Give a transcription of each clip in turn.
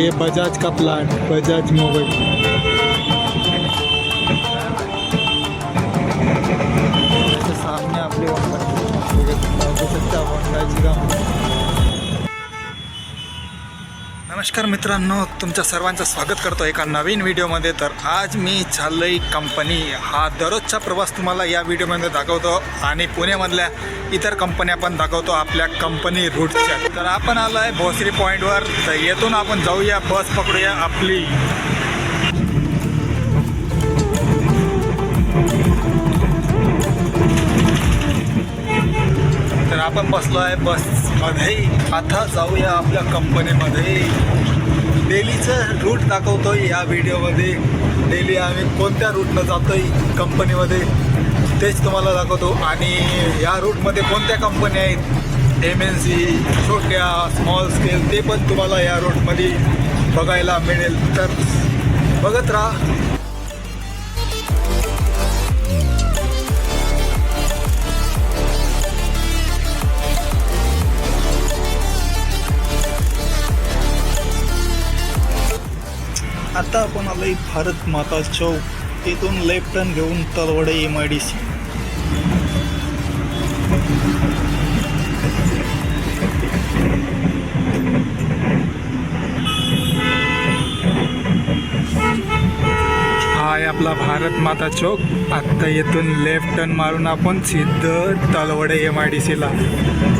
ये बजाज का plant, Bajaj mobile. सामने आपले बघू शकता होंडाची कंपनी। नमस्कार मित्रांनो, तुमच्या सर्वांचं स्वागत करतो एका नवीन व्हिडिओमध्ये। तर आज मी चाललोय कंपनी, हा दररोजचा प्रवास तुम्हाला या व्हिडिओमध्ये दाखवतो आणि पुण्यामधल्या इतर कंपन्या पण दाखवतो आपल्या कंपनी रूटच्या। तर आपण आलो आहे भोसरी पॉईंटवर, तर येथून आपण जाऊया, बस पकडूया आपली। तर आपण बसलो आहे बसमध्ये, आता जाऊया आपल्या कंपनीमध्ये। डेलीचं रूट दाखवतोय या व्हिडिओमध्ये। डेली आम्ही कोणत्या रूटनं जातोय कंपनीमध्ये तेच तुम्हाला दाखवतो, आणि या रूटमध्ये कोणत्या कंपन्या आहेत, MNC, छोट्या स्मॉल स्केल, ते पण तुम्हाला या रूटमध्ये बघायला मिळेल। तर बघत राहा। आता आपण आलोय भारत माता चौक, इथून लेफ्ट टर्न घेऊन तलवडे MIDC। हा आहे आपला भारत माता चौक। आता येथून लेफ्ट टर्न मारून आपण सिद्ध तलवडे MIDCला,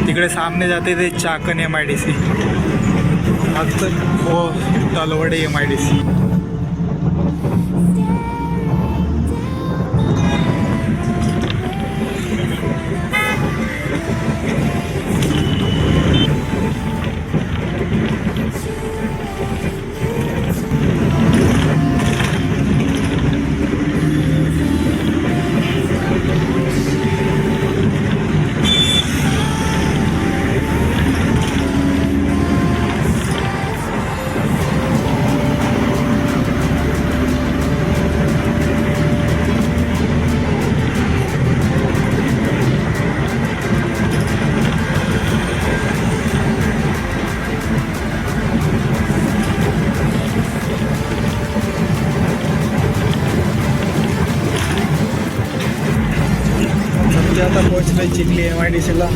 तिकडे सामने जाते ते चाकण MIDC। आता हो तलवडे MIDC। आता पोहोचलोय चिखली MIDCला।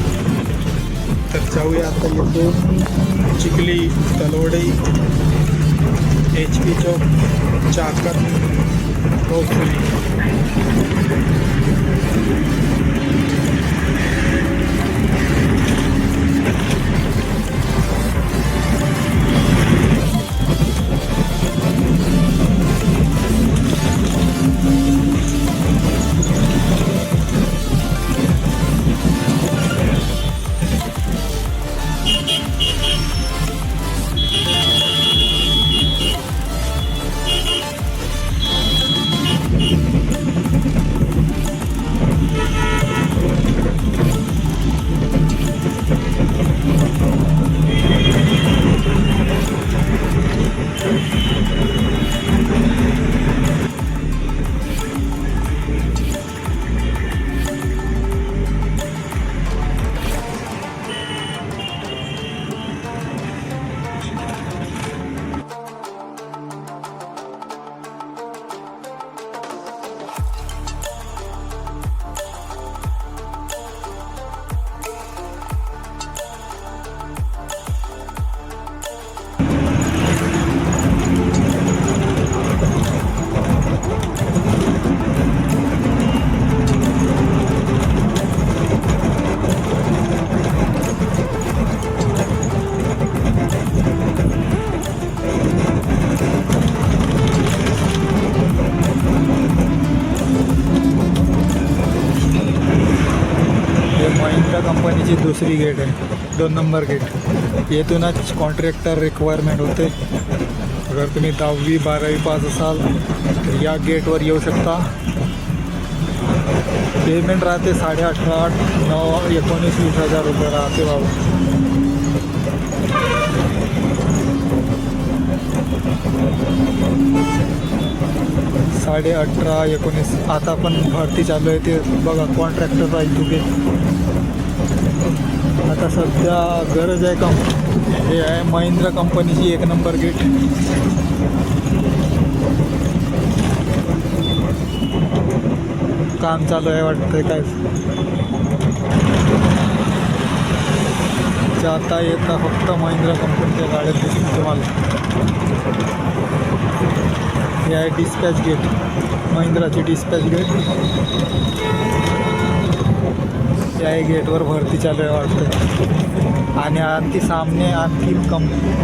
तर जाऊया आता येथून चिखली, तलवडे, HP चौक, चाकण, भोसरी। कंपनीची दुसरी गेट आहे, 2 नंबर गेट। येथूनच कॉन्ट्रॅक्टर रिक्वायरमेंट होते। अगर तुम्ही 10वी 12वी पास असाल तर या गेटवर येऊ शकता। पेमेंट राहते 18,500, 8, 9, 19, 20 हजार रुपये राहते बाबा। साढ़े 18, 19 आता पण भरती चालू आहे ते बघा। कॉन्ट्रॅक्टर राहील तुगे आता सध्या गरज आहे का हे आहे महिंद्रा कंपनीची 1 नंबर गेट. काम चालू आहे वाटतंय काय. जाता येता फक्त महिंद्रा कंपनीच्या गाड्या दिसतील तुम्हाला. हे आहे डिस्पॅच गेट, महिंद्राची डिस्पॅच गेट. या गेटवर भरती चालू आहे वाटतं. आणि आणखी सामने आणखी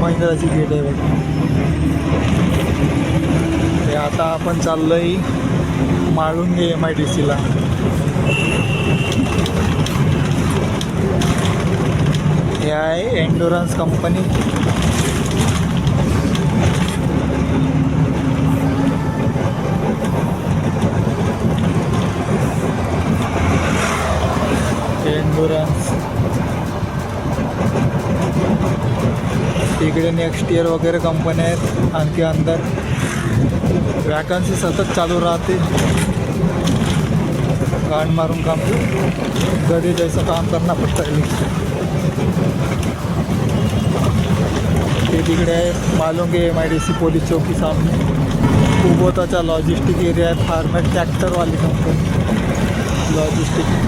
महिंद्राची गेट आहे बघ. हे आता आपण चाललो आहे माळुंगे MIDCला. हे आहे एन्डुरन्स कंपनी. एन्डुरन्स तिकडे नेक्स्ट इयर वगैरे कंपन्या आहेत. आणखी अंदर वॅकन्सी सतत चालू राहते. गाड मारून काम गधे जैसा काम करना पडता है. ते तिकडे आहे मालुंगे MIDC पोलीस चौकी सामने. कुबोताचा लॉजिस्टिक एरिया आहे. फार्मेट ट्रॅक्टरवाली कंपनी लॉजिस्टिक.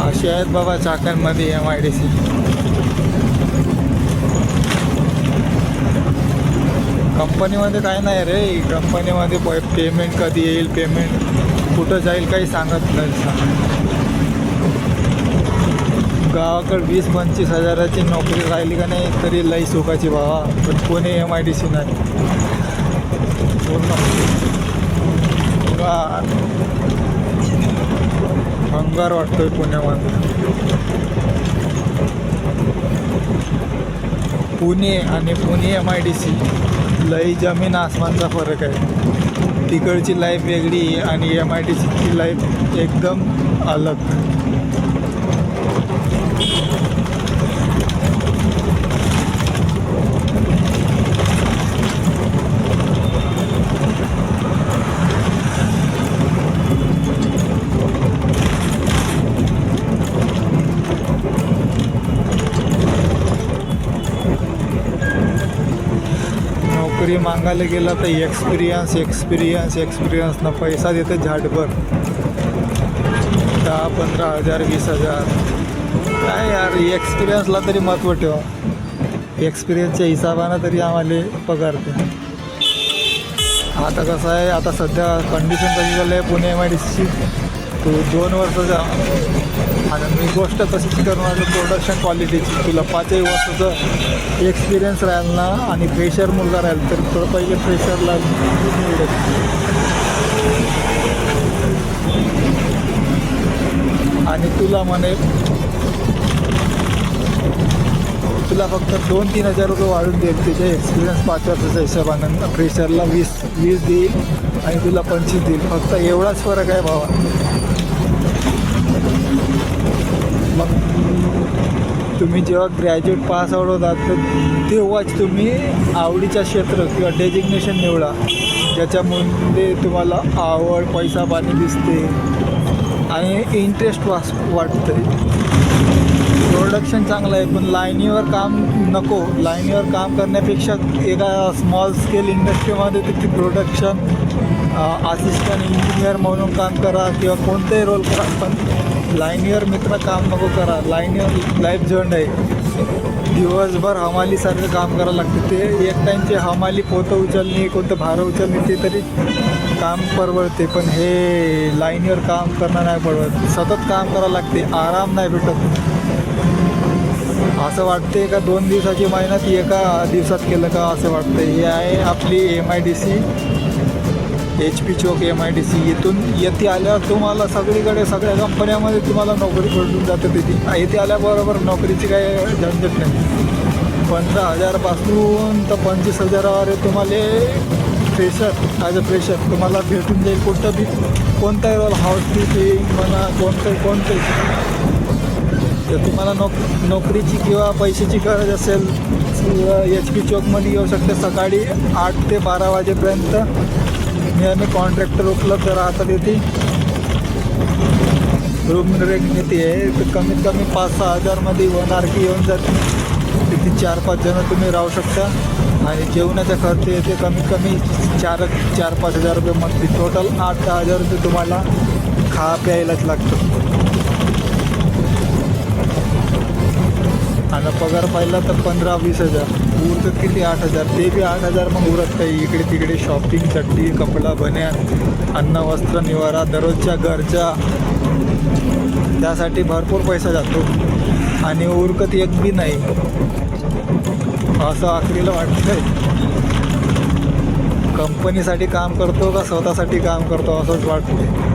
असे आहेत बाबा चाकणमध्ये MIDC. कंपनीमध्ये काय नाही रे. कंपनीमध्ये पेमेंट कधी येईल, पेमेंट कुठं जाईल काही सांगत नाही. गावाकडे 20-25 हजाराची नोकरी राहिली का नाही तरी लई सुखाची बाबा. पण कोणी MIDC नाही. भंगार वाटतोय पुण्यामध्ये. पुणे आणि पुणे MIDC लई जमीन आसमानचा फरक आहे. तिकडची लाईफ वेगळी आणि MIDCची लाईफ एकदम अलग. नोकरी मागायला गेला तर एक्सपिरियन्सनं पैसा देते झाडभर. 10-15 हजार 20 हजार. काय यार एक्सपिरियन्सला तरी महत्त्व ठेवा. एक्सपिरियन्सच्या हिसाबानं तरी आम्हाला पगारते. आता कसं आहे, आता सध्या कंडिशन कशी झाली आहे पुणे MIDCची. तू 2 वर्षाचा आणि मी गोष्ट तशीच करणार प्रोडक्शन क्वालिटीची. तुला 5 वर्षाचं एक्सपिरियन्स राहील ना आणि फ्रेशर मुलगा राहील तर थोडं पहिले फ्रेशरला निवडत. आणि तुला म्हणे तुला फक्त 2-3 हजार रुपये वाढून देईल त्याचे एक्सपिरियन्स 5 वर्षाच्या हिशोबानं. फ्रेशरला 20 देईल आणि तुला 25 देईल. फक्त एवढाच फरक आहे भावा. मग तुम्ही जेव्हा ग्रॅज्युएट पास आउट होतात तर तेव्हाच तुम्ही आवडीचं क्षेत्र किंवा डेजिग्नेशन निवडा ज्याच्यामध्ये तुम्हाला आवड पैसा पाणी दिसते आणि इंटरेस्ट वाटतं. प्रोडक्शन चांगलं आहे पण लाईनीवर काम नको. लाईनीवर काम करण्यापेक्षा एका स्मॉल स्केल इंडस्ट्रीमध्ये तिथे प्रोडक्शन असिस्टंट इंजिनियर म्हणून काम करा किंवा कोणताही रोल करा. पण लाईनीवर मित्र काम नको करा. लाईनीवर लाईफ झंड आहे. दिवसभर हमालीसारखं काम करावं लागतं. ते एक टाईमचे हमाली पोतं उचलणे कोणतं भारं उचलणे ते तरी काम परवडते. पण हे लाईनीवर काम करणं नाही परवडत. सतत काम करावं लागते. आराम नाही भेटत. असं वाटते का 2 दिवसाची मेहनत एका दिवसात केलं का असं वाटतं. हे आहे आपली MIDC HP चौक MIDC इथून येथे आल्यावर तुम्हाला सगळीकडे सगळ्या कंपन्यामध्ये तुम्हाला नोकरी भेटून जाते तिथे. येथे आल्याबरोबर नोकरीची काही झंझट नाही. 15,000पासून तर 25,000 तुम्हाला फ्रेशर ॲज अ फ्रेशर तुम्हाला भेटून जाईल. कुठं बी कोणताही रोल हाऊसकीपिंग म्हणा कोणतंही तर तुम्हाला नोकरीची किंवा पैशाची गरज असेल HP चौकमध्ये येऊ शकते. सकाळी 8 ते 12 वाजेपर्यंत नेहमी कॉन्ट्रॅक्टर उपलब्ध राहतात. येथे रूम रेंट किती आहे तर कमीत कमी 5-6 हजारमध्ये 1 RK येऊन जाते. तिथे 4-5 जणं तुम्ही राहू शकता आणि जेवणाचा खर्च येते कमीत कमी 4-5 हजार रुपये मग टोटल 8-10 हजार रुपये तुम्हाला खा प्यायलाच लागतं. आणि पगार पाहिला तर 15-20 हजार उरतात किती 8 हजार. ते बी 8 हजार मग उरत काही इकडे तिकडे शॉपिंग चट्टी कपडा बन्यान अन्न वस्त्र निवारा दररोजच्या गरजा त्यासाठी भरपूर पैसा जातो आणि उरकत एक बी नाही असं आखरीला वाटतंय. कंपनीसाठी काम करतो का स्वतःसाठी काम करतो असंच वाटतं.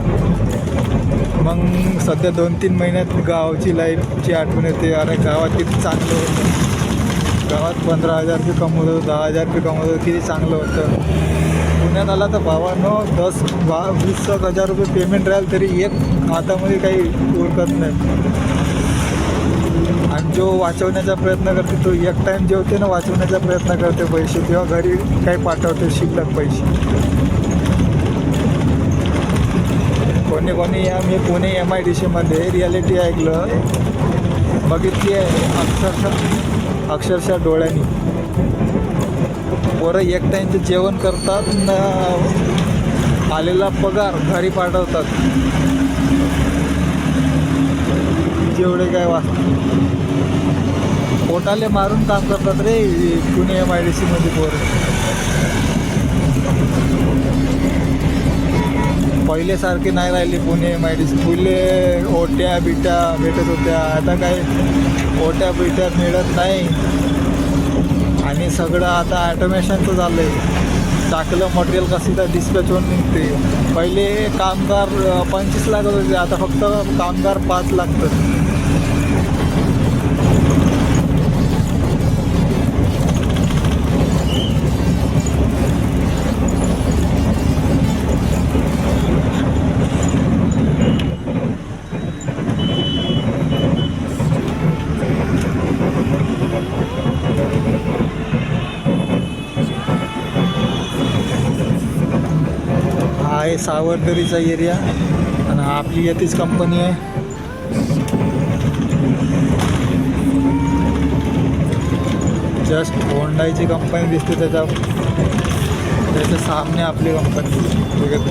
मग सध्या 2-3 महिन्यात गावाची लाईफची आठवण येते. अरे गावात किती चांगलं होतं. गावात 15,000 रुपये कमवतो 10,000 रुपये कमवतो किती चांगलं होतं. पुण्यात आला तर भावानो 10-20 हजार रुपये पेमेंट राहील तरी एक हातामध्ये काही उरकत नाही. आणि जो वाचवण्याचा प्रयत्न करते तो एक टाईम जेवते ना वाचवण्याचा प्रयत्न करते पैसे तेव्हा घरी काही पाठवते शिल्लक पैसे. कोणी मी पुणे MIDCमध्ये रियालिटी ऐकलं बघितली आहे अक्षरशः डोळ्यांनी. पोरं एक टाईमचं जेवण करतात न आलेला पगार घरी पाठवतात. जेवढे काय पोटाले मारून काम करतात रे पुणे MIDCमध्ये पोरं. पहिल्यासारखे नाही राहिले पुणे MIDC. पहिले ओट्या बिट्या भेटत होत्या आता काय ओट्या बिट्या मिळत नाही आणि सगळं आता ॲटोमेशनचं झालं आहे. टाकलं मटेरियल का सीधा डिस्पॅच होऊन निघते. पहिले कामगार 25 लागत होते आता फक्त कामगार 5 लागतात. आहे सावरदरीचा एरिया आणि आपली येथेच कंपनी आहे. जस्ट होंडाईची कंपनी दिसते त्याच्या सामने आपली कंपनी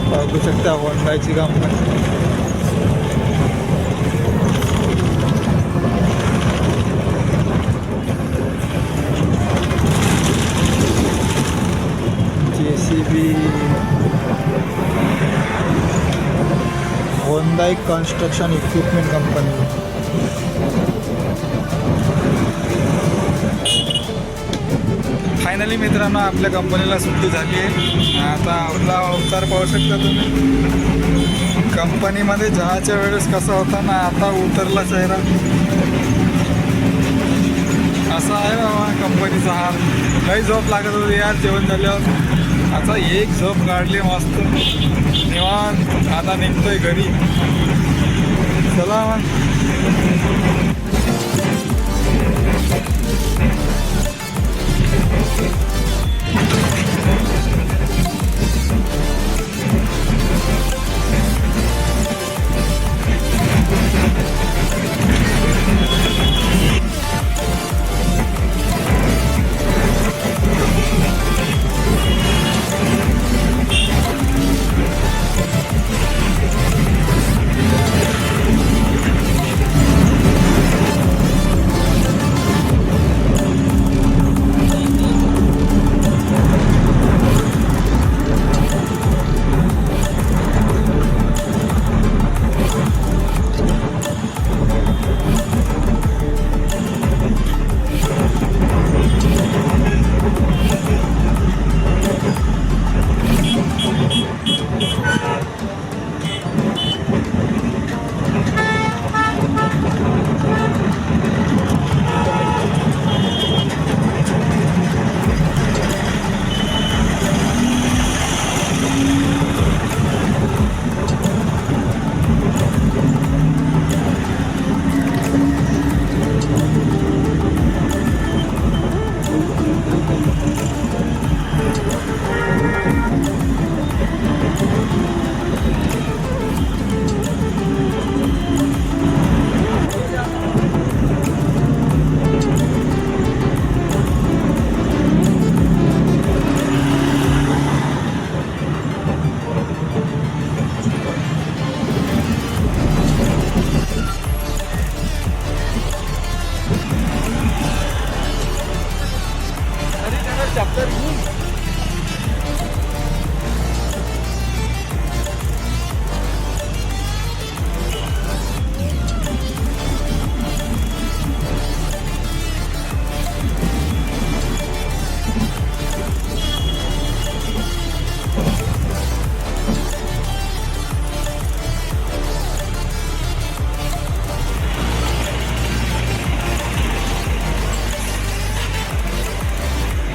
बघू शकता होंडाईची company. JCB Hyundai construction equipment company. Finally मित्रांनो आपल्या कंपनीला सुट्टी झाली आहे. आता आपला अवतार पाहू शकता तुम्ही. कंपनीमध्ये जायच्या वेळेस कसा होता ना आता उतरला चेहरा असा आहे बाबा कंपनीचा हाल. काही झोप लागत होती यार जेवण झाल्यावर. आता एक झोप काढली मस्त निवांत. आता निघतोय घरी. चला मग.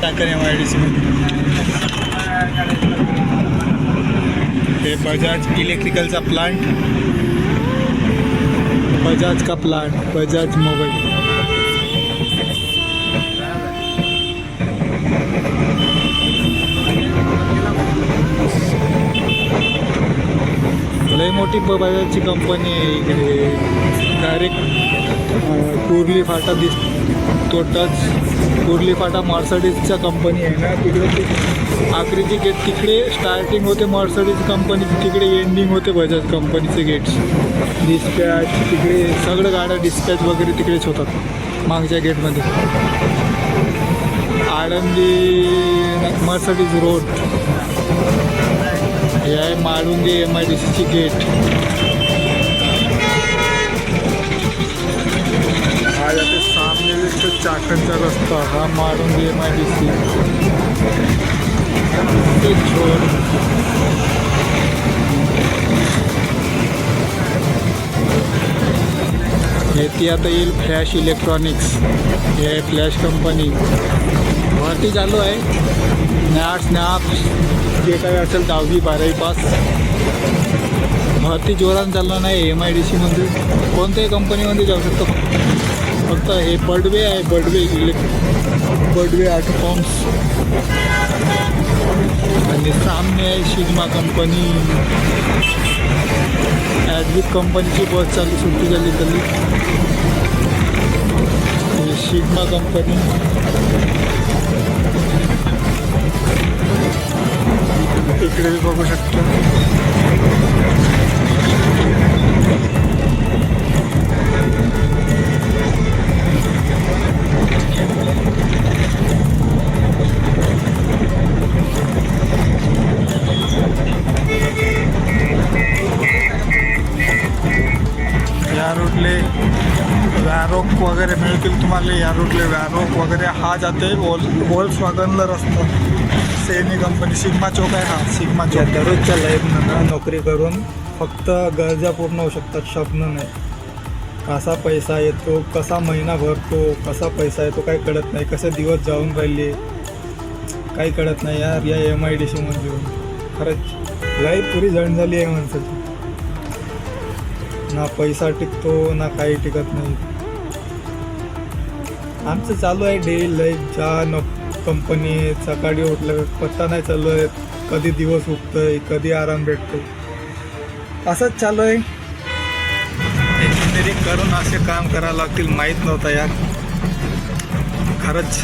टाकन MIDC मध्ये हे बजाज इलेक्ट्रिकलचा प्लांट, बजाज का प्लांट, बजाज मोबाईल. लई मोठी बजाजची कंपनी आहे इकडे. डायरेक्ट कुर्ली फाटा तो टच कुर्ली फाटा मर्सडीजच्या कंपनी आहे ना, तिकडे आखरीचे गेट तिकडे स्टार्टिंग होते मर्सडीज कंपनीचे, तिकडे एंडिंग होते बजाज कंपनीचे गेट्स. डिस्पॅच तिकडे सगळं गाड्या डिस्पॅच वगैरे तिकडेच होतात मागच्या गेटमध्ये. आळंदी मर्सडीज रोड हे आहे माळुंगे MIDCची गेट. हा जाते सामने चाकणचा रस्ता, हा माळुंगे MIDC. ती आता येईल फ्लॅश इलेक्ट्रॉनिक्स. हे आहे फ्लॅश कंपनी. भरती चालू आहे. स्नॅप जे काही असेल 10वी 12वी पास. भरती जोरात चाललं नाही. MIDC मध्ये कोणत्याही कंपनीमध्ये जाऊ शकतो. फक्त हे बडवे आहे, बडवे ऑटो फॉर्म्स. आणि सामने आहे सिग्मा कंपनी. ॲडविक कंपनीची बस चालू सुट्टी झाली तरी सिग्मा कंपनी. इकडे बघू शकतो. या रूटले वॅरोक वगैरे मिळतील तुम्हाला. या रूटले वॅरोक वगैरे हा जाते वॉल्क्सवॅगनला रस्ता. सेमी कंपनी सिग्मा चौक आहे. हा सिग्मा चौक. दररोजच्या लाईफनं नोकरी करून फक्त गरजा पूर्ण होऊ शकतात, स्वप्न नाही. कसा पैसा येतो, कसा महिना भरतो, कसा पैसा येतो काही कळत नाही. कसे दिवस जाऊन राहिले काही कळत नाही यार. या MIDC मध्ये खरंच लाईफ पुरी जण झाली आहे माणसाची. ना पैसा टिकतो ना काही टिकत नाही. आमचं चालू आहे डेली लाईफ. ज्या कंपनी सकाळी उठलं पत्ता नाही चालू आहे. कधी दिवस उगतोय, कधी आराम भेटतो, असंच चालू आहे. इंजिनिअरिंग करून असे काम करायला लागतील माहीत नव्हतं यार. खरंच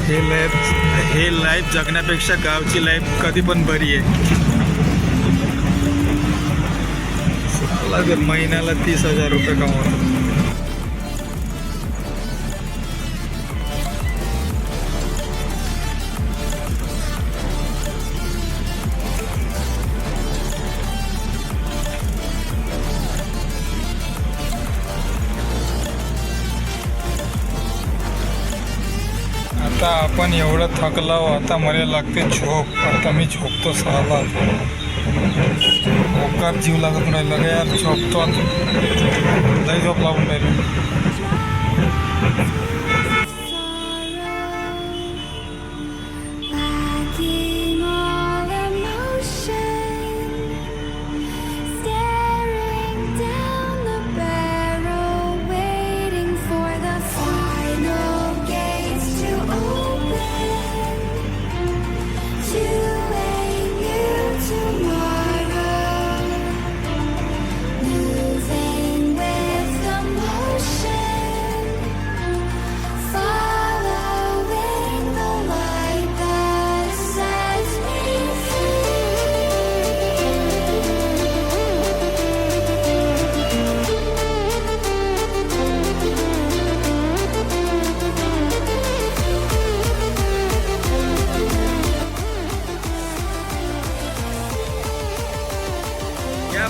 हे लाईफ जगण्यापेक्षा गावची लाईफ कधी पण बरी आहे. महिन्याला 30,000 रुपये कमवतो. आता आपण एवढं थकलो. आता मला लागते झोप. आता मी झोपतो 6ला. ओकार जीव लागत राहिला का यार. झोपतो लई झोप लागून राहिली.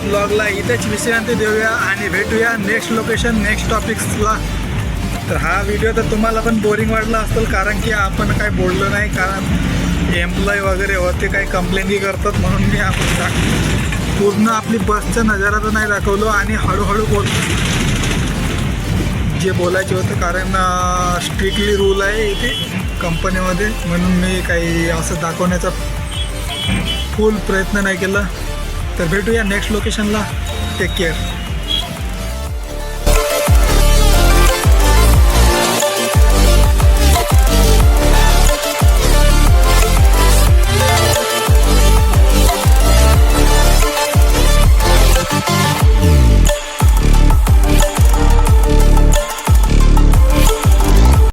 ब्लॉगला इथेच विश्रांती देऊया आणि भेटूया नेक्स्ट लोकेशन नेक्स्ट टॉपिक्सला. तर हा व्हिडिओ तर तुम्हाला पण बोरिंग वाटला असेल, कारण की आपण काय बोललो नाही. कारण एम्प्लॉय वगैरे होते काही कंप्लेंटही करतात, म्हणून मी आपण पूर्ण आपली बसचा नजारा तर नाही दाखवलो आणि हळूहळू बोलतो जे बोलायचे होतं. कारण स्ट्रिक्टली रूल आहे इथे. कंपनीमध्ये, म्हणून मी काही असं दाखवण्याचा फुल प्रयत्न नाही केला. तर भेटूया नेक्स्ट लोकेशनला. Take care.